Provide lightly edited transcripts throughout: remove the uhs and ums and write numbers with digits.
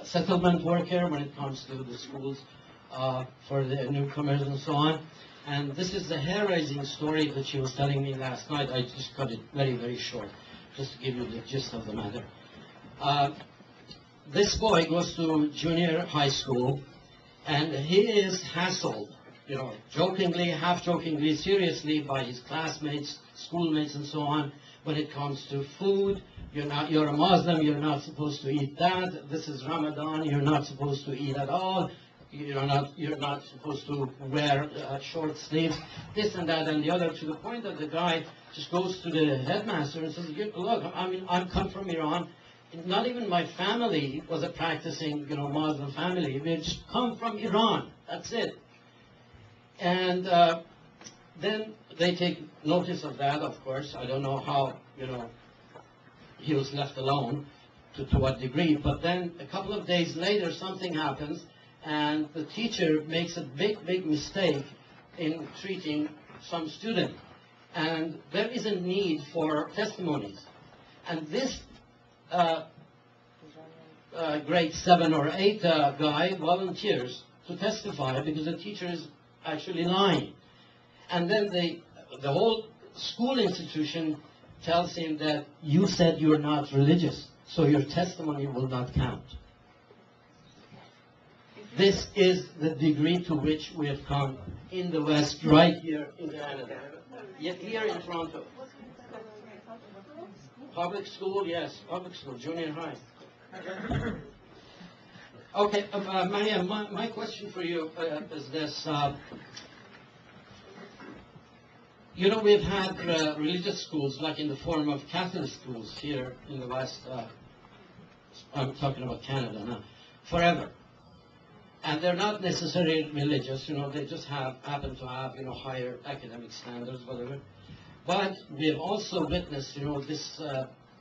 settlement worker when it comes to the schools for the newcomers and so on. And this is the hair-raising story that she was telling me last night. I just cut it very, very short, just to give you the gist of the matter. This boy goes to junior high school, and he is hassled, you know, jokingly, half-jokingly, seriously by his classmates, schoolmates, and so on. When it comes to food, you're a Muslim, you're not supposed to eat that. This is Ramadan, you're not supposed to eat at all. You're not supposed to wear short sleeves, this and that and the other, to the point that the guy just goes to the headmaster and says, look, I mean, I come from Iran. Not even my family was a practicing, Muslim family. We just come from Iran. That's it. And then they take notice of that, of course. I don't know how, he was left alone, to what degree. But then a couple of days later, something happens, and the teacher makes a big, big mistake in treating some student. And there is a need for testimonies. And this grade 7 or 8 guy volunteers to testify because the teacher is actually lying. And then the whole school institution tells him that you said you're not religious, so your testimony will not count. This is the degree to which we have come in the West, right here in Canada. Yet here in Toronto. Public school, yes, public school, junior high. Okay, Maryam, my question for you is this. We've had religious schools, like in the form of Catholic schools here in the West. I'm talking about Canada now, forever. And they're not necessarily religious, they just happen to have, higher academic standards, whatever. But we have also witnessed, this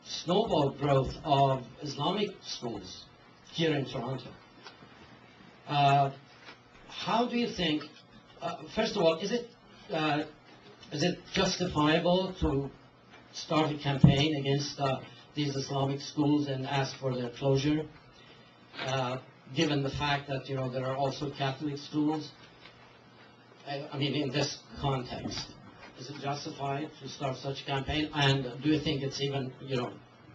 snowball growth of Islamic schools here in Toronto. How do you think, first of all, is it justifiable to start a campaign against these Islamic schools and ask for their closure, given the fact that, there are also Catholic schools? I mean, in this context, is it justified to start such a campaign? And do you think it's even,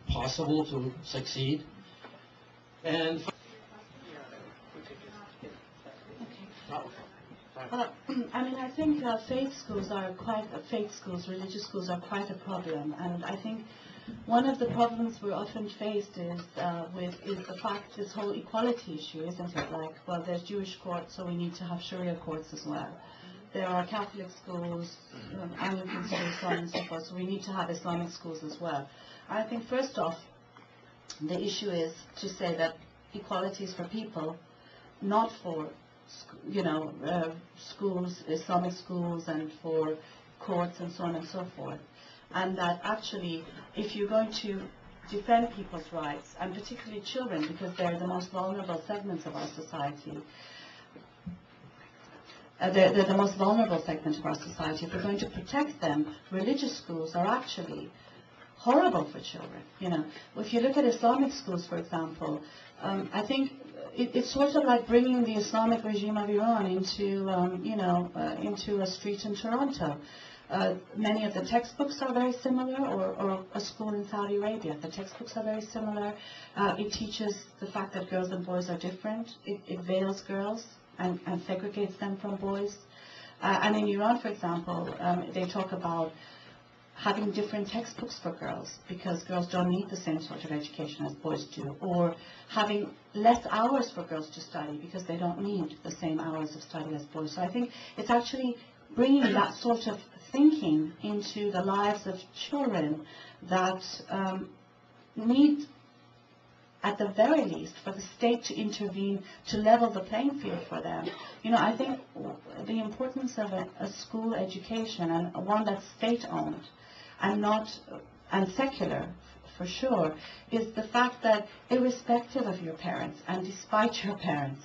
possible to succeed? And I think religious schools are quite a problem, and I think one of the problems we're often faced is the fact, this whole equality issue, isn't it? Like, well, there's Jewish courts, so we need to have Sharia courts as well. There are Catholic schools, Anglican schools, so on and so forth, so we need to have Islamic schools as well. I think first off, the issue is to say that equality is for people, not for schools, Islamic schools, and for courts and so on and so forth. And that actually, if you're going to defend people's rights, and particularly children, because they're the most vulnerable segments of our society, they're the most vulnerable segment of our society. If we're going to protect them, religious schools are actually horrible for children. If you look at Islamic schools, for example, I think it's sort of like bringing the Islamic regime of Iran into a street in Toronto. Many of the textbooks are very similar, or a school in Saudi Arabia. The textbooks are very similar. It teaches the fact that girls and boys are different. It veils girls and segregates them from boys. And in Iran, for example, they talk about having different textbooks for girls because girls don't need the same sort of education as boys do, or having less hours for girls to study because they don't need the same hours of study as boys. So I think it's actually bringing that sort of thinking into the lives of children that need, at the very least, for the state to intervene to level the playing field for them. I think the importance of a school education, and one that's state-owned and secular, for sure, is the fact that irrespective of your parents and despite your parents,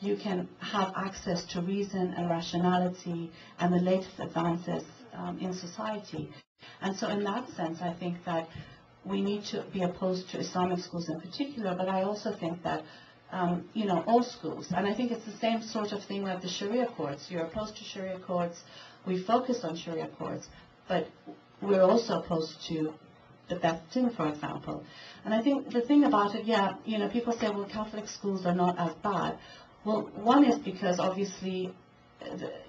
you can have access to reason and rationality and the latest advances in society. And so in that sense, I think that we need to be opposed to Islamic schools in particular, but I also think that all schools. And I think it's the same sort of thing with the Sharia courts. You're opposed to Sharia courts. We focus on Sharia courts, but we're also opposed to the Beth Din, for example. And I think the thing about it, people say, well, Catholic schools are not as bad. Well, one is because obviously,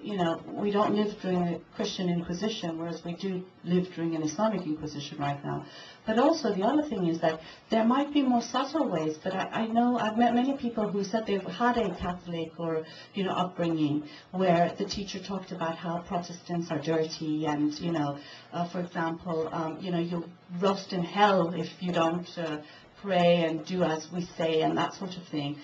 we don't live during a Christian Inquisition, whereas we do live during an Islamic Inquisition right now. But also the other thing is that there might be more subtle ways, but I know I've met many people who said they've had a Catholic or, upbringing where the teacher talked about how Protestants are dirty and, for example, you'll roast in hell if you don't pray and do as we say and that sort of thing.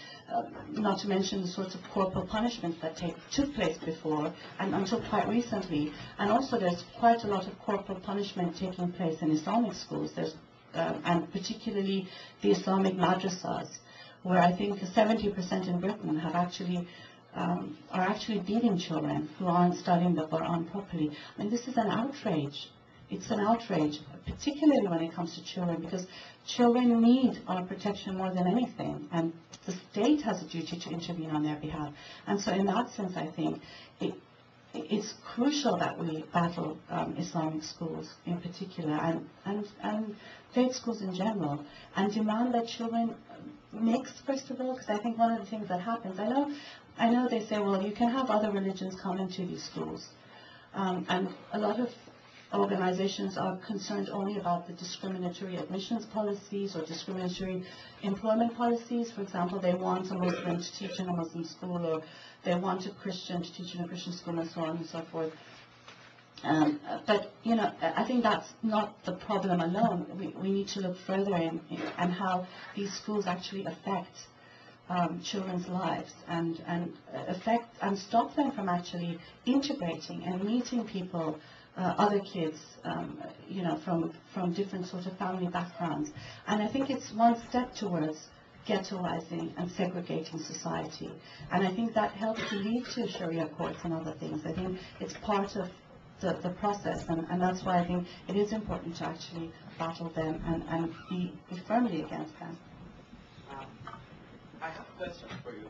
Not to mention the sorts of corporal punishments that took place before and until quite recently. And also there's quite a lot of corporal punishment taking place in Islamic schools. There's, and particularly the Islamic madrasas, where I think 70% in Britain have are actually beating children who aren't studying the Quran properly. I mean, this is an outrage. It's an outrage, particularly when it comes to children, because children need our protection more than anything, and the state has a duty to intervene on their behalf. And so in that sense, I think it's crucial that we battle Islamic schools in particular, and faith schools in general, and demand that children mix, first of all, because I think one of the things that happens, I know they say, well, you can have other religions come into these schools, and a lot of organizations are concerned only about the discriminatory admissions policies or discriminatory employment policies. For example, they want a Muslim to teach in a Muslim school, or they want a Christian to teach in a Christian school, and so on and so forth. But, I think that's not the problem alone. We need to look further in how these schools actually affect children's lives and affect and stop them from actually integrating and meeting people, other kids, from different sort of family backgrounds. And I think it's one step towards ghettoizing and segregating society. And I think that helps to lead to Sharia courts and other things. I think it's part of the process, and that's why I think it is important to actually battle them and be firmly against them. I have a question for you.